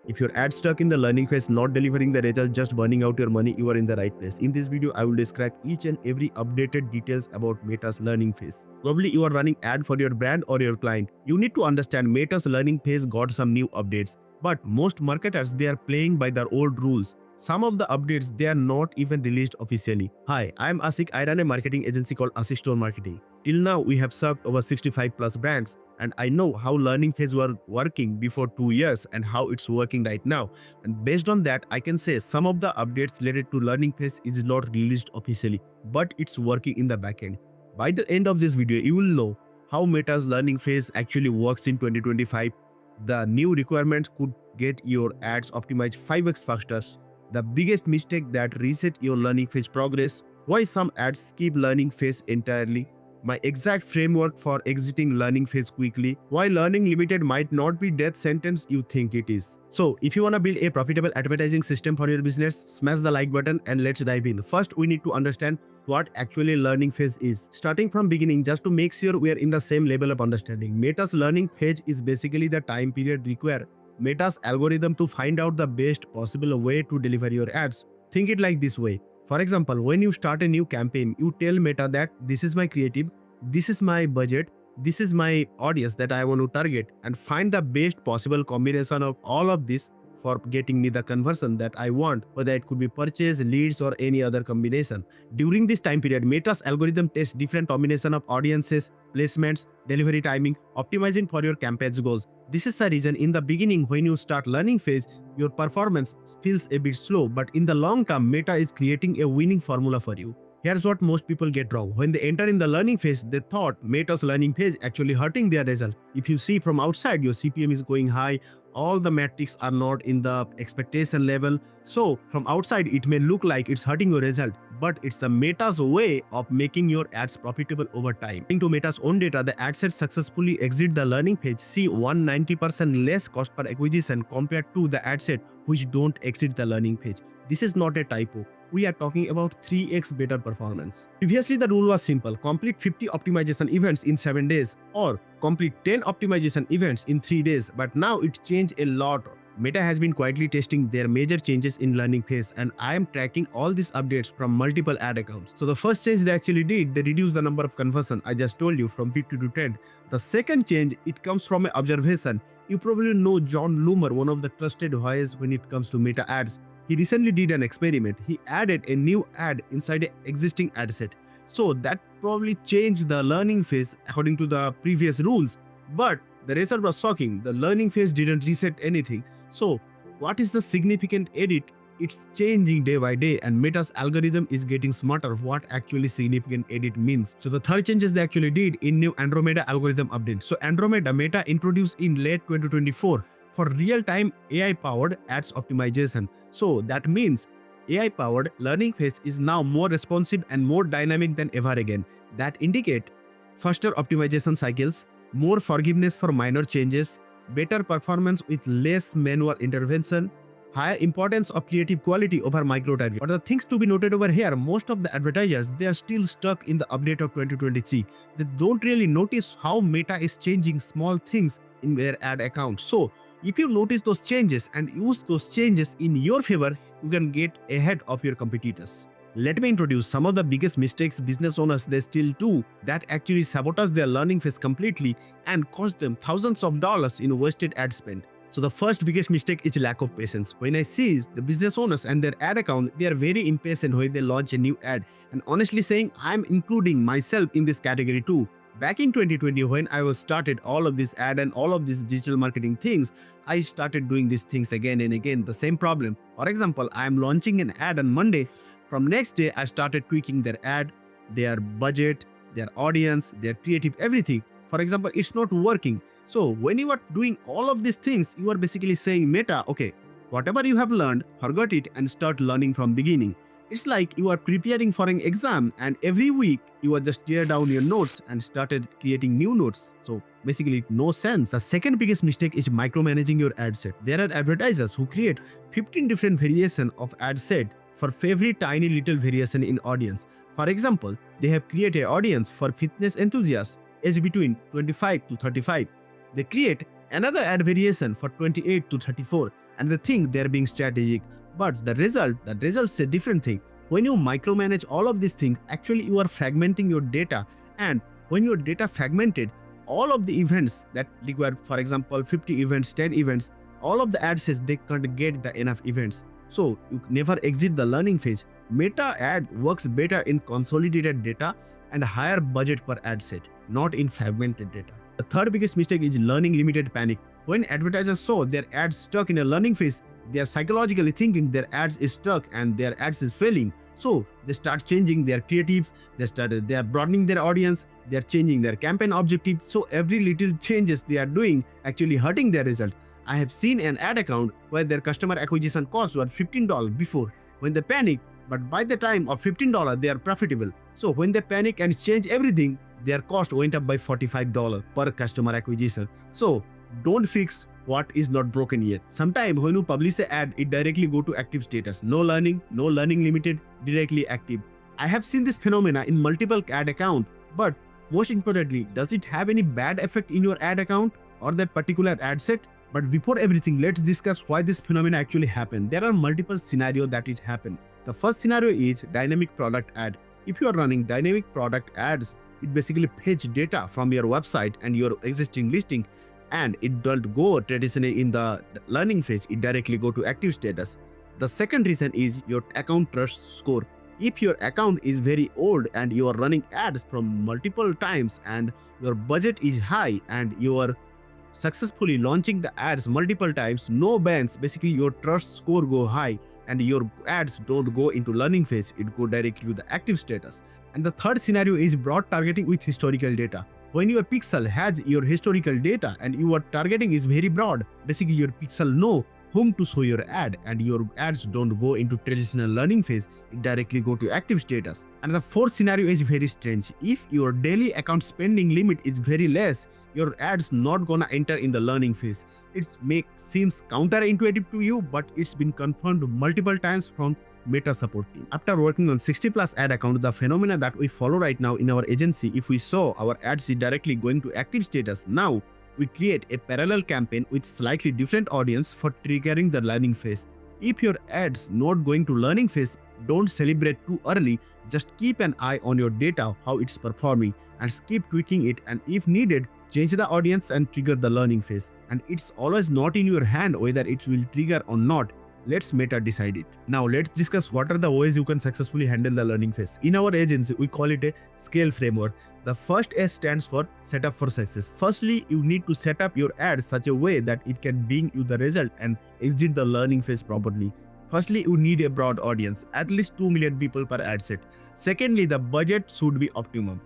If you're ad stuck in the learning phase, not delivering the result, just burning out your money, you are in the right place. In this video, I will describe each and every updated details about Meta's learning phase. Probably you are running ad for your brand or your client. You need to understand Meta's learning phase got some new updates. But most marketers, they are playing by their old rules. Some of the updates, they are not even released officially. Hi, I am Asik. I run a marketing agency called Asik Store Marketing. Till now, we have served over 65 plus brands, and I know how learning phase were working before 2 years and how it's working right now. And based on that, I can say some of the updates related to learning phase is not released officially, but it's working in the backend. By the end of this video, you will know how Meta's learning phase actually works in 2025. The new requirements could get your ads optimized 5x faster. The biggest mistake that reset your learning phase progress, why some ads skip learning phase entirely, my exact framework for exiting learning phase quickly, why learning limited might not be death sentence you think it is. So if you want to build a profitable advertising system for your business, smash the like button and let's dive in. First, we need to understand what actually learning phase is. Starting from beginning, just to make sure we are in the same level of understanding. Meta's learning phase is basically the time period required Meta's algorithm to find out the best possible way to deliver your ads. Think it like this way. For example, when you start a new campaign, you tell Meta that this is my creative, this is my budget, this is my audience that I want to target, and find the best possible combination of all of this for getting me the conversion that I want, whether it could be purchase, leads, or any other combination. During this time period, Meta's algorithm tests different combination of audiences, placements, delivery timing, optimizing for your campaign's goals. This is the reason in the beginning when you start learning phase, your performance feels a bit slow, but in the long term, Meta is creating a winning formula for you. Here's what most people get wrong. When they enter in the learning phase, they thought Meta's learning phase actually hurting their result. If you see from outside, your CPM is going high, all the metrics are not in the expectation level. So from outside, it may look like it's hurting your result, but it's a Meta's way of making your ads profitable over time. According to Meta's own data, the ad set successfully exit the learning phase see 190% less cost per acquisition compared to the ad set which don't exit the learning phase. This is not a typo. We are talking about 3x better performance. Previously, the rule was simple: complete 50 optimization events in 7 days or complete 10 optimization events in 3 days. But now it changed a lot. Meta has been quietly testing their major changes in learning phase, and I am tracking all these updates from multiple ad accounts. So the first change they actually did, they reduced the number of conversion I just told you from 50 to 10. The second change, it comes from an observation. You probably know John Loomer, one of the trusted voices when it comes to Meta ads. He recently did an experiment. He added a new ad inside an existing ad set. So that probably changed the learning phase according to the previous rules. But the result was shocking. The learning phase didn't reset anything. So what is the significant edit? It's changing day by day, and Meta's algorithm is getting smarter what actually significant edit means. So the third changes they actually did in new Andromeda algorithm update. So Andromeda Meta introduced in late 2024 for real-time AI-powered ads optimization. So that means AI-powered learning phase is now more responsive and more dynamic than ever again. That indicate faster optimization cycles, more forgiveness for minor changes, better performance with less manual intervention, higher importance of creative quality over micro-target. But the things to be noted over here, most of the advertisers, they are still stuck in the update of 2023. They don't really notice how Meta is changing small things in their ad account. So if you notice those changes and use those changes in your favor, you can get ahead of your competitors. Let me introduce some of the biggest mistakes business owners they still do that actually sabotage their learning phase completely and cost them thousands of dollars in wasted ad spend. So the first biggest mistake is lack of patience. When I see the business owners and their ad account, they are very impatient when they launch a new ad. And honestly saying, I'm including myself in this category too. Back in 2020, when I was started all of this ad and all of these digital marketing things, I started doing these things again and again, the same problem. For example, I am launching an ad on Monday. From next day, I started tweaking their ad, their budget, their audience, their creative, everything. For example, it's not working. So when you are doing all of these things, you are basically saying Meta, okay, whatever you have learned, forget it and start learning from beginning. It's like you are preparing for an exam and every week you are just tear down your notes and started creating new notes. So basically no sense. The second biggest mistake is micromanaging your ad set. There are advertisers who create 15 different variations of ad set for every tiny little variation in audience. For example, they have created an audience for fitness enthusiasts aged between 25 to 35. They create another ad variation for 28 to 34. and they think they're being strategic. But the result say different thing. When you micromanage all of these things, actually you are fragmenting your data, and when your data fragmented, all of the events that require, for example, 50 events, 10 events, all of the ad sets, they can't get the enough events. So you never exit the learning phase. Meta ad works better in consolidated data and higher budget per ad set, not in fragmented data. The third biggest mistake is learning limited panic. When advertisers saw their ads stuck in a learning phase, they are psychologically thinking their ads is stuck and their ads is failing. So they start changing their creatives, they are broadening their audience, they are changing their campaign objective. So every little changes they are doing actually hurting their result. I have seen an ad account where their customer acquisition costs were $15 before when they panic, but by the time of $15 they are profitable. So when they panic and change everything, their cost went up by $45 per customer acquisition. So don't fix what is not broken yet. Sometimes when you publish an ad, it directly go to active status. No learning limited, directly active. I have seen this phenomena in multiple ad account, but most importantly, does it have any bad effect in your ad account or that particular ad set? But before everything, let's discuss why this phenomena actually happened. There are multiple scenarios that it happened. The first scenario is dynamic product ad. If you are running dynamic product ads, it basically fetch data from your website and your existing listing, and it don't go traditionally in the learning phase, it directly go to active status. The second reason is your account trust score. If your account is very old and you are running ads from multiple times and your budget is high and you are successfully launching the ads multiple times, no bans, basically your trust score go high and your ads don't go into learning phase, it go directly to the active status. And the third scenario is broad targeting with historical data. When your pixel has your historical data and your targeting is very broad, basically your pixel know whom to show your ad and your ads don't go into traditional learning phase, it directly go to active status. And the fourth scenario is very strange. If your daily account spending limit is very less, your ads not gonna enter in the learning phase. It seems counterintuitive to you, but it's been confirmed multiple times from Meta support team. After working on 60 plus ad account, the phenomena that we follow right now in our agency, if we saw our ads is directly going to active status, now we create a parallel campaign with slightly different audience for triggering the learning phase. If your ads not going to learning phase, don't celebrate too early, just keep an eye on your data, how it's performing, and keep tweaking it, and if needed, change the audience and trigger the learning phase. And it's always not in your hand whether it will trigger or not. Let's Meta decide it. Now let's discuss what are the ways you can successfully handle the learning phase. In our agency, we call it a scale framework. The first S stands for setup for success. Firstly, you need to set up your ad such a way that it can bring you the result and exit the learning phase properly. Firstly, you need a broad audience, at least 2 million people per ad set. Secondly, the budget should be optimum.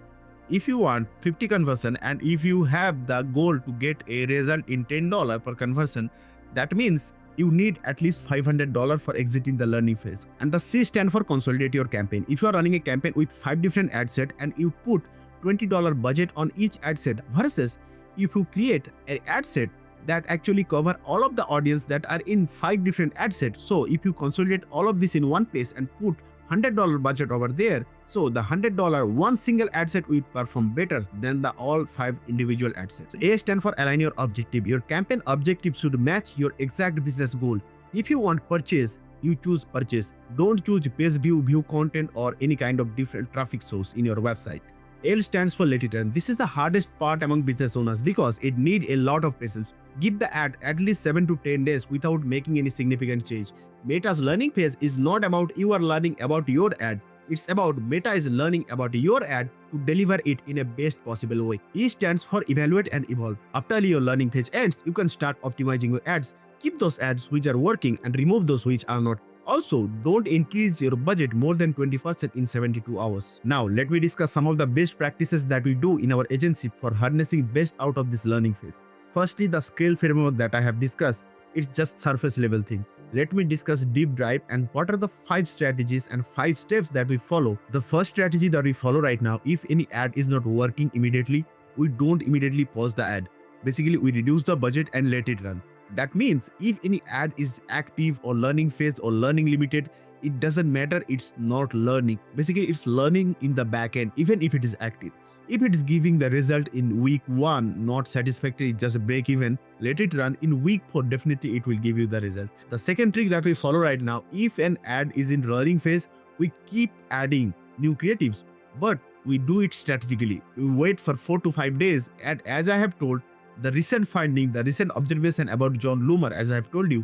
If you want 50 conversion and if you have the goal to get a result in $10 per conversion, that means you need at least $500 for exiting the learning phase. And the C stand for consolidate your campaign. If you are running a campaign with 5 different ad set and you put $20 budget on each ad set, versus if you create an ad set that actually cover all of the audience that are in 5 different ad sets. So if you consolidate all of this in one place and put $100 budget over there, so the $100 one single ad set will perform better than the all 5 individual ad sets. A stand for align your objective. Your campaign objective should match your exact business goal. If you want purchase, you choose purchase. Don't choose page view content or any kind of different traffic source in your website. L stands for let it run. This is the hardest part among business owners because it needs a lot of patience. Give the ad at least 7 to 10 days without making any significant change. Meta's learning phase is not about you are learning about your ad. It's about Meta is learning about your ad to deliver it in a best possible way. E stands for evaluate and evolve. After your learning phase ends, you can start optimizing your ads. Keep those ads which are working and remove those which are not. Also, don't increase your budget more than 20% in 72 hours. Now, let me discuss some of the best practices that we do in our agency for harnessing best out of this learning phase. Firstly, the scale framework that I have discussed, it's just surface level thing. Let me discuss deep dive and what are the 5 strategies and 5 steps that we follow. The first strategy that we follow right now, if any ad is not working immediately, we don't immediately pause the ad. Basically, we reduce the budget and let it run. That means if any ad is active or learning phase or learning limited, it doesn't matter, it's not learning. Basically, it's learning in the back end, even if it is active. If it is giving the result in week 1 not satisfactory, just break even, let it run. In week 4 definitely it will give you the result. The second trick that we follow right now, if an ad is in running phase, we keep adding new creatives, but we do it strategically. We wait for 4 to 5 days, and as I have told, the recent finding, the recent observation about John Loomer, as I have told you,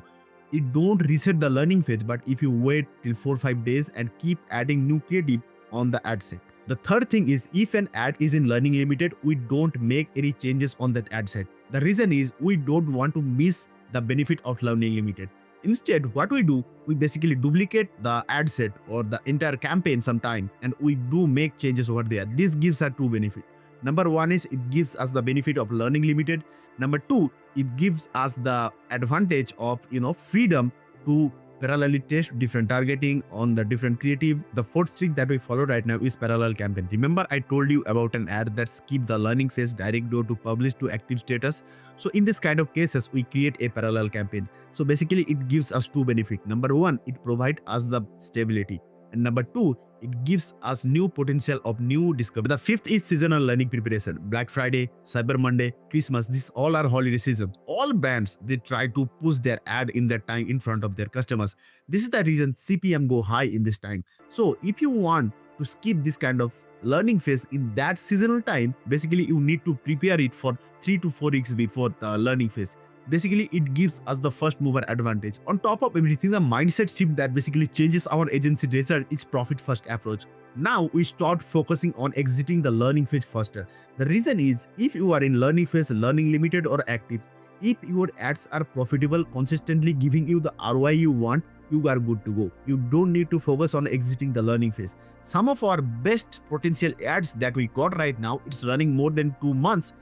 it don't reset the learning phase, but if you wait till 4-5 days and keep adding new creative on the ad set. The third thing is, if an ad is in learning limited, we don't make any changes on that ad set. The reason is we don't want to miss the benefit of learning limited. Instead, what we do, we basically duplicate the ad set or the entire campaign sometime, and we do make changes over there. This gives us two benefits. Number one is it gives us the benefit of learning limited. Number two, it gives us the advantage of freedom to parallelly test different targeting on the different creative. The fourth trick that we follow right now is parallel campaign. Remember I told you about an ad that skip the learning phase direct go to publish to active status. So in this kind of cases, we create a parallel campaign. So basically it gives us two benefits. Number one, it provides us the stability, and number two, it gives us new potential of new discovery. The fifth is seasonal learning preparation. Black Friday, Cyber Monday, Christmas, these all are holiday season. All brands, they try to push their ad in that time in front of their customers. This is the reason CPM go high in this time. So if you want to skip this kind of learning phase in that seasonal time, basically you need to prepare it for 3 to 4 weeks before the learning phase. Basically, it gives us the first mover advantage. On top of everything, the mindset shift that basically changes our agency result is profit first approach. Now we start focusing on exiting the learning phase faster. The reason is, if you are in learning phase, learning limited or active, if your ads are profitable, consistently giving you the ROI you want, you are good to go. You don't need to focus on exiting the learning phase. Some of our best potential ads that we got right now, it's running more than 2 months.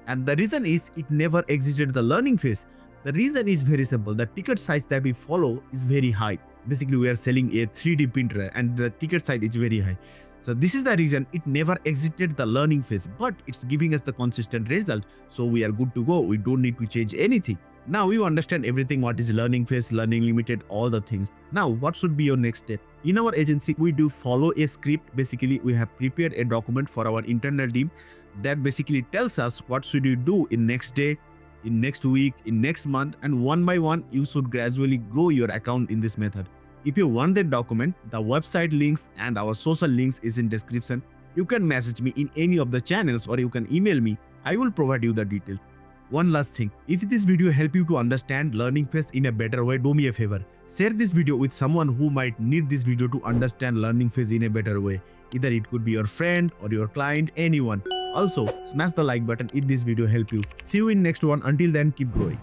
And the reason is it never exited the learning phase. The reason is very simple. The ticket size that we follow is very high. Basically, we are selling a 3D printer and the ticket size is very high. So this is the reason it never exited the learning phase, but it's giving us the consistent result. So we are good to go. We don't need to change anything. Now you understand everything, what is learning phase, learning limited, all the things. Now what should be your next step? In our agency, we do follow a script. Basically, we have prepared a document for our internal team that basically tells us what should you do in next day, in next week, in next month, and one by one you should gradually grow your account in this method. If you want that document, the website links and our social links is in description. You can message me in any of the channels or you can email me. I will provide you the detail. One last thing, if this video help you to understand learning phase in a better way, do me a favor. Share this video with someone who might need this video to understand learning phase in a better way. Either it could be your friend or your client, anyone. Also, smash the like button if this video helped you. See you in next one. Until then, keep growing.